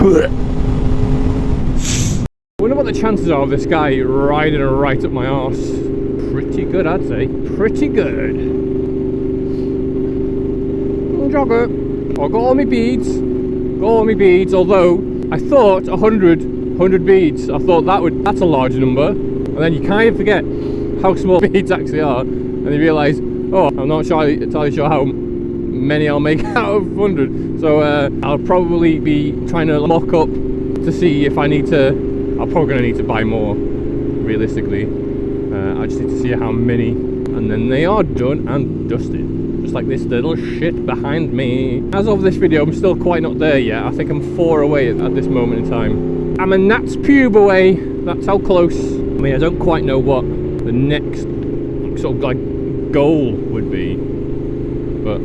Wonder what the chances are of this guy riding right up my arse. Pretty good, I'd say. Pretty good. Jogger. I got all my beads. Although I thought 100 beads. I thought that's a large number. And then you kind of forget how small beads actually are. And you realise, oh, I'm not entirely sure how many I'll make out of 100. So I'll probably be trying to mock up to see if I need to. I'm probably going to need to buy more, realistically. I just need to see how many. And then they are done and dusted. Just like this little shit behind me. As of this video, I'm still quite not there yet. I think I'm 4 away at this moment in time. I'm a gnat's pube away. That's how close. I mean, I don't quite know what the next sort of like goal would be. But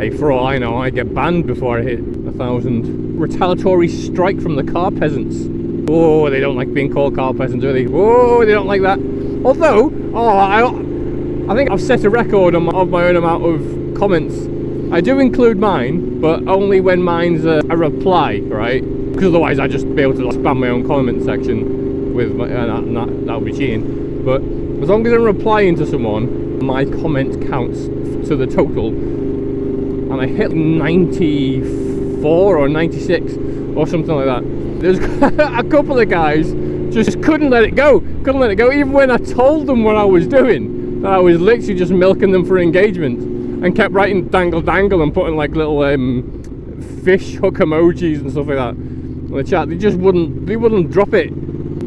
hey, for all I know, I get banned before I hit 1,000. Retaliatory strike from the car peasants. Oh, they don't like being called car peasants, do they? Oh, they don't like that. Although, I think I've set a record of my own amount of comments. I do include mine, but only when mine's a reply, right? Because otherwise I'd just be able to spam my own comment section with my, that would be cheating. But as long as I'm replying to someone, my comment counts to the total. And I hit 94 or 96 or something like that. There's a couple of guys just couldn't let it go. Even when I told them what I was doing, that I was literally just milking them for engagement, and kept writing dangle and putting like little fish hook emojis and stuff like that in the chat. They wouldn't drop it.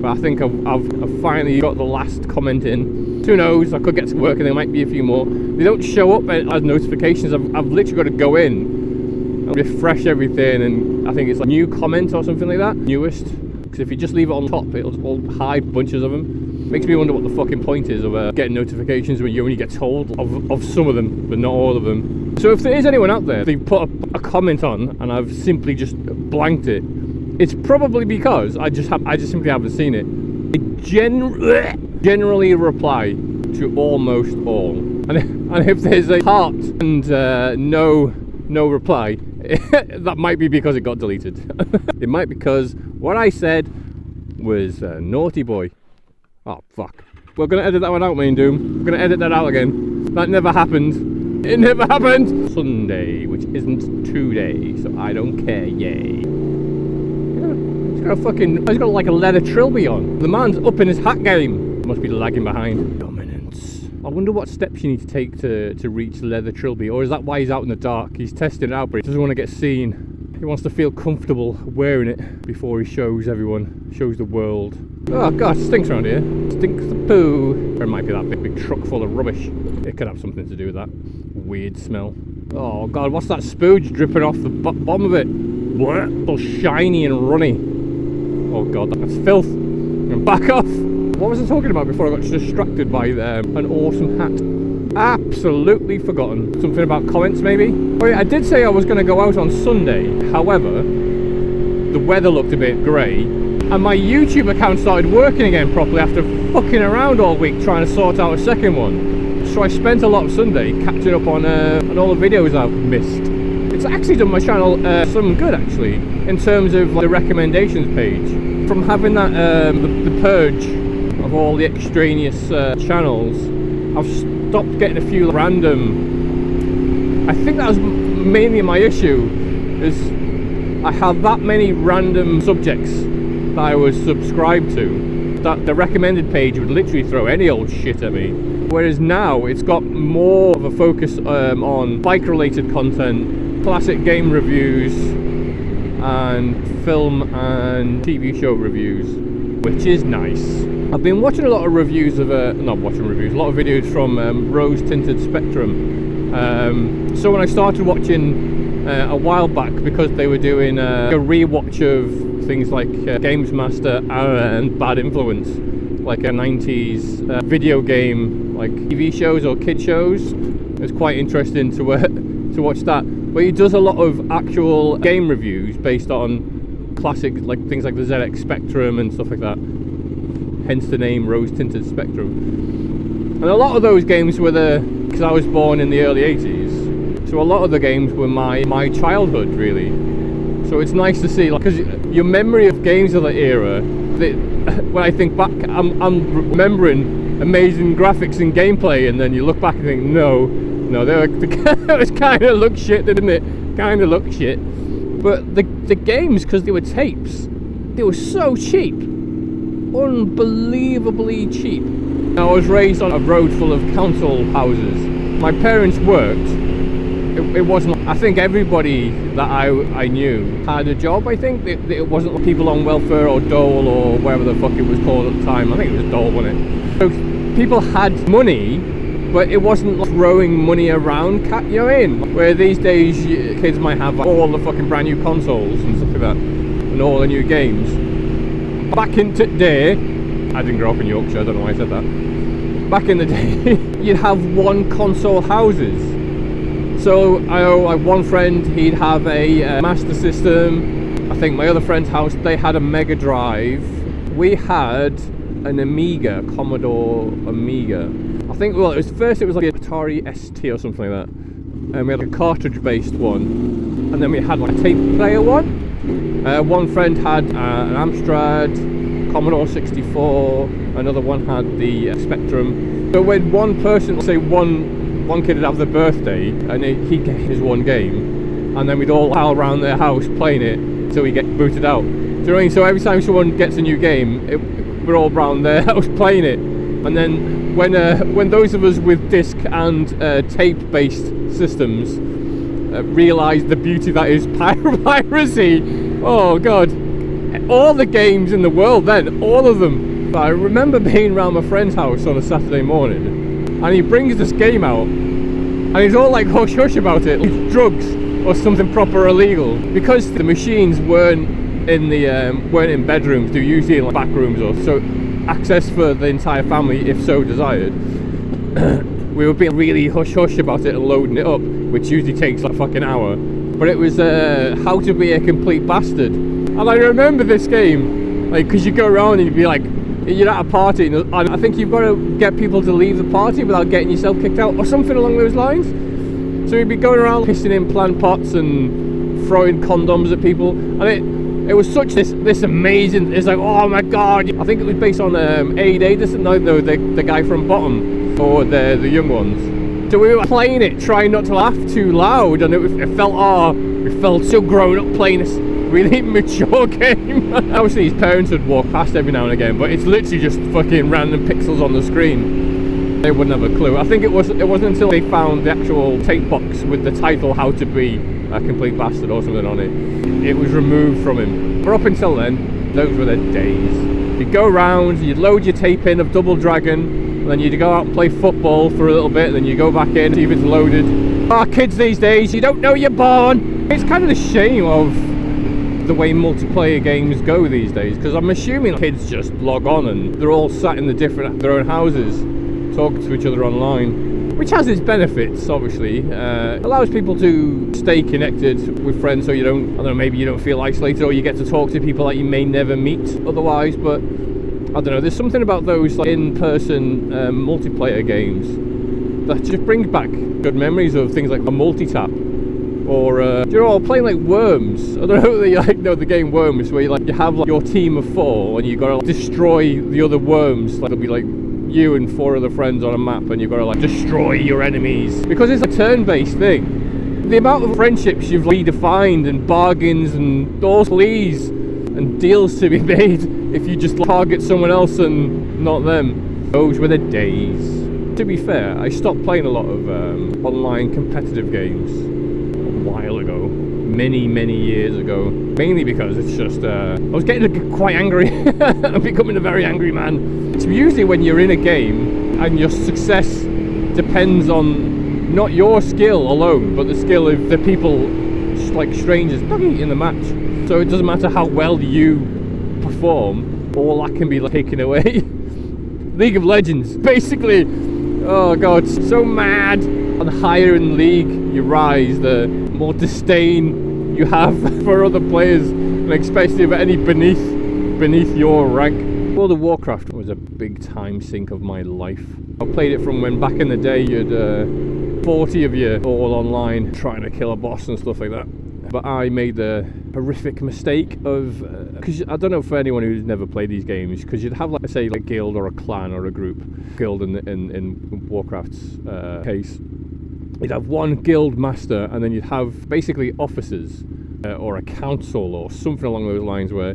But I think I've finally got the last comment in. Who knows? I could get to work and there might be a few more. They don't show up as notifications. I've literally got to go in and refresh everything, and I think it's like new comment or something like that, newest, because if you just leave it on top it'll hide bunches of them. Makes me wonder what the fucking point is of getting notifications when you only get told of some of them but not all of them. So if there is anyone out there, they put a comment on and I've simply just blanked it, it's probably because I just simply haven't seen it. I generally reply to almost all, and if there's a heart and no reply, that might be because it got deleted. It might be because what I said was naughty boy. Oh fuck. We're gonna edit that one out, Main Doom. We're gonna edit that out again. That never happened. It never happened. Sunday, which isn't today, so I don't care. Yay. He's got like a leather trilby on. The man's up in his hat game. Must be lagging behind. Dominance. I wonder what steps you need to take to reach leather trilby, or is that why he's out in the dark? He's testing it out, but he doesn't want to get seen. He wants to feel comfortable wearing it before he shows everyone, shows the world. Oh god, it stinks around here. Stinks the poo. Or it might be that big truck full of rubbish. It could have something to do with that weird smell. Oh god, what's that spooge dripping off the bottom of it? What? All shiny and runny. Oh god, that's filth. And back off. What was I talking about before I got distracted by an awesome hat? Absolutely forgotten. Something about comments maybe? Oh yeah, I did say I was going to go out on Sunday. However, the weather looked a bit grey, and my YouTube account started working again properly after fucking around all week trying to sort out a second one. So I spent a lot of Sunday catching up on all the videos I've missed. It's actually done my channel some good actually, in terms of like, the recommendations page. From having that the purge of all the extraneous channels, I've stopped getting a few random. I think that was mainly my issue, is I had that many random subjects that I was subscribed to that the recommended page would literally throw any old shit at me. Whereas now it's got more of a focus on bike related content, classic game reviews and film and TV show reviews, which is nice. I've been watching a lot of reviews of a lot of videos from Rose Tinted Spectrum. So when I started watching a while back, because they were doing a rewatch of things like Games Master and Bad Influence, like a 90s video game, like TV shows or kid shows, it was quite interesting to watch that. But he does a lot of actual game reviews based on classic, like things like the ZX Spectrum and stuff like that. Hence the name Rose Tinted Spectrum. And a lot of those games were because I was born in the early 80s, so a lot of the games were my childhood really. So it's nice to see, because your memory of games of that era, when I think back, I'm remembering amazing graphics and gameplay, and then you look back and think, no, it was kind of looked shit, didn't it? Kind of looked shit. But the games, because they were tapes, they were so cheap, unbelievably cheap. I was raised on a road full of council houses. My parents worked. It wasn't. I think everybody that I knew had a job. I think it wasn't like people on welfare or dole or whatever the fuck it was called at the time. I think it was dole, wasn't it? So people had money, but it wasn't like throwing money around. You know what I mean? Where these days kids might have all the fucking brand new consoles and stuff like that, and all the new games. Back in the day, I didn't grow up in Yorkshire. I don't know why I said that. Back in the day, you'd have one console houses. So I had one friend, he'd have a Master System. I think my other friend's house, they had a Mega Drive. We had an Amiga, Commodore Amiga. I think, well, it was like an Atari ST or something like that. And we had a cartridge-based one. And then we had like a tape player one. One friend had an Amstrad, Commodore 64. Another one had the Spectrum. So when one person, say one kid would have their birthday and he'd get his one game, and then we'd all pile around their house playing it until we get booted out. Do you know what I mean? So every time someone gets a new game, we're all around their house playing it. And then when those of us with disc and tape-based systems realised the beauty that is piracy, oh god, all the games in the world then, all of them. I remember being around my friend's house on a Saturday morning, and he brings this game out, and he's all like hush hush about it, like drugs or something proper illegal, because the machines weren't in bedrooms. They're usually in like back rooms or so, access for the entire family if so desired. We were being really hush hush about it and loading it up, which usually takes like a fucking hour. But it was How to Be a Complete Bastard, and I remember this game, like, because you go around and you'd be like, you're at a party and I think you've got to get people to leave the party without getting yourself kicked out or something along those lines. So you'd be going around pissing in plant pots and throwing condoms at people, and it was such this amazing, it's like, oh my god. I think it was based on Aid Addison, no, the guy from Bottom, or the young ones. So we were playing it, trying not to laugh too loud, and it felt so grown up playing this really mature game. Obviously his parents would walk past every now and again, but it's literally just fucking random pixels on the screen. They wouldn't have a clue. I think it wasn't until they found the actual tape box with the title How to Be a Complete Bastard or something on it was removed from him. But up until then, those were the days. You'd go around, you'd load your tape in of Double Dragon, and then you'd go out and play football for a little bit, and then you go back in, see if it's loaded. Our kids these days, you don't know you're born. It's kind of a shame of the way multiplayer games go these days, because I'm assuming kids just log on and they're all sat in their own houses talking to each other online, which has its benefits. Obviously allows people to stay connected with friends, so you don't, I don't know, maybe you don't feel isolated, or you get to talk to people that you may never meet otherwise. But I don't know, there's something about those like in-person multiplayer games that just brings back good memories of things like a multi-tap. Or you know, playing like Worms. I don't know whether you know the game Worms, where you have like your team of 4 and you gotta like destroy the other worms. Like, it'll be like you and 4 other friends on a map, and you gotta like destroy your enemies, because it's a turn-based thing. The amount of friendships you've redefined, and bargains and all pleas and deals to be made if you just target someone else and not them. Those were the days. To be fair, I stopped playing a lot of online competitive games while ago, many years ago, mainly because it's just I was getting quite angry. I'm becoming a very angry man. It's usually when you're in a game and your success depends on not your skill alone, but the skill of the people, like strangers, in the match. So it doesn't matter how well you perform, all that can be taken away. League of Legends, basically. Oh god, so mad. And the higher in the league you rise, the more disdain you have for other players, and especially of any beneath your rank. World of Warcraft was a big time sink of my life. I played it from when back in the day you'd 40 of you all online trying to kill a boss and stuff like that. but I made the horrific mistake of, because I don't know for anyone who's never played these games, because you'd have, like, say, like a guild or a clan or a group. Guild in Warcraft's case, you'd have one guild master, and then you'd have basically officers or a council or something along those lines, where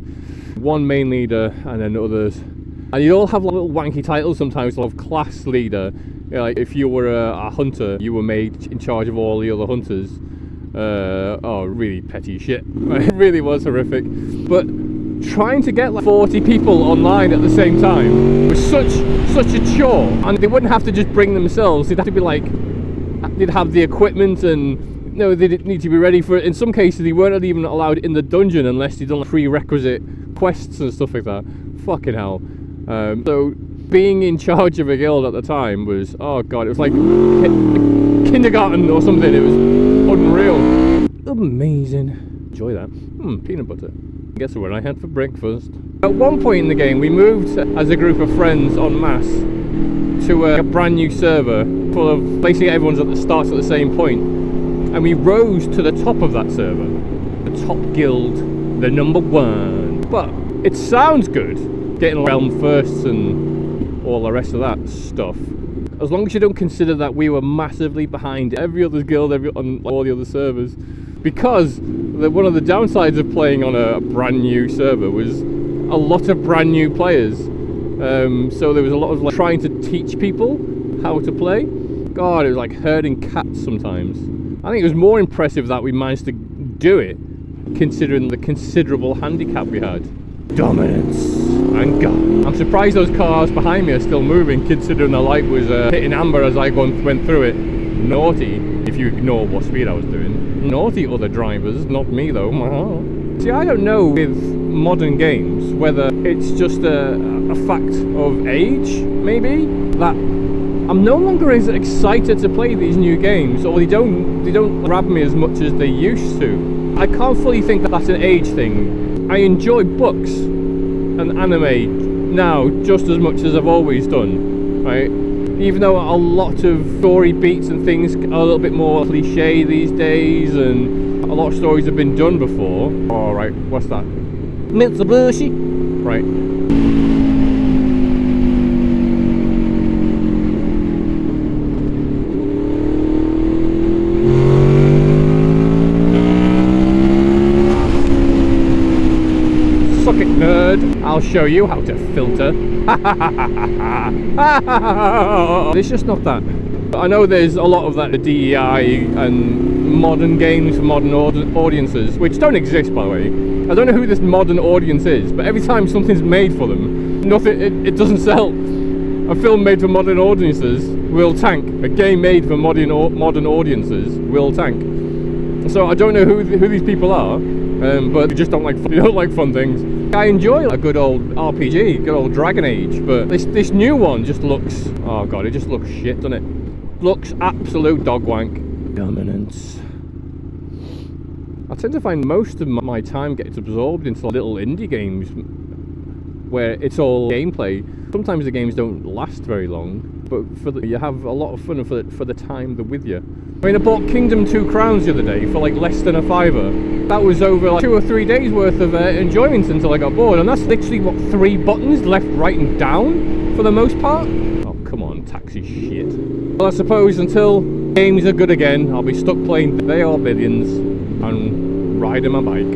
one main leader and then others, and you'd all have like little wanky titles sometimes. You'll have class leader. You know, like if you were a hunter, you were made in charge of all the other hunters. Oh, really petty shit. It really was horrific. But trying to get like 40 people online at the same time was such a chore, and they wouldn't have to just bring themselves. They'd have to be like, they'd have the equipment, and no, they didn't need to be ready for it. In some cases, they weren't even allowed in the dungeon unless they'd done prerequisite quests and stuff like that. Fucking hell. So being in charge of a guild at the time was, oh god, it was like kindergarten or something. It was unreal. Amazing. Enjoy that. Peanut butter. Guess what I had for breakfast? At one point in the game, we moved as a group of friends en masse to a brand new server full of basically everyone's at the start at the same point, and we rose to the top of that server, the top guild, the #1. But it sounds good, getting realm firsts and all the rest of that stuff, as long as you don't consider that we were massively behind every other guild on all the other servers, because one of the downsides of playing on a brand new server was a lot of brand new players. So there was a lot of like trying to teach people how to play. God, it was like herding cats sometimes. I think it was more impressive that we managed to do it, considering the considerable handicap we had. Dominance and God. I'm surprised those cars behind me are still moving, considering the light was hitting amber as I went through it. Naughty, if you ignore what speed I was doing. Naughty other drivers, not me though. See, I don't know with modern games whether it's just a fact of age, maybe, that I'm no longer as excited to play these new games, or they don't grab me as much as they used to. I can't fully think that that's an age thing. I enjoy books and anime now just as much as I've always done, right? Even though a lot of story beats and things are a little bit more cliche these days, and a lot of stories have been done before. Alright, what's that? Mitsubishi? Right. Suck it, nerd. I'll show you how to filter. It's just not that. I know there's a lot of that, the DEI and modern games for modern audiences, which don't exist, by the way. I don't know who this modern audience is, but every time something's made for them, it doesn't sell. A film made for modern audiences will tank. A game made for modern audiences will tank. So I don't know who these people are, but they just don't like fun things. I enjoy a good old RPG, good old Dragon Age, but this new one just looks, oh god, it just looks shit, doesn't it? Looks absolute dog wank. Dominance. I tend to find most of my time gets absorbed into little indie games where it's all gameplay. Sometimes the games don't last very long, but you have a lot of fun for the time they're with you. I mean, I bought Kingdom 2 Crowns the other day for like less than a £5. That was over like 2 or 3 days worth of enjoyment until I got bored, and that's literally what, 3 buttons, left, right and down for the most part? Oh come on, taxi shit. Well, I suppose until games are good again, I'll be stuck playing They Are Billions and riding my bike.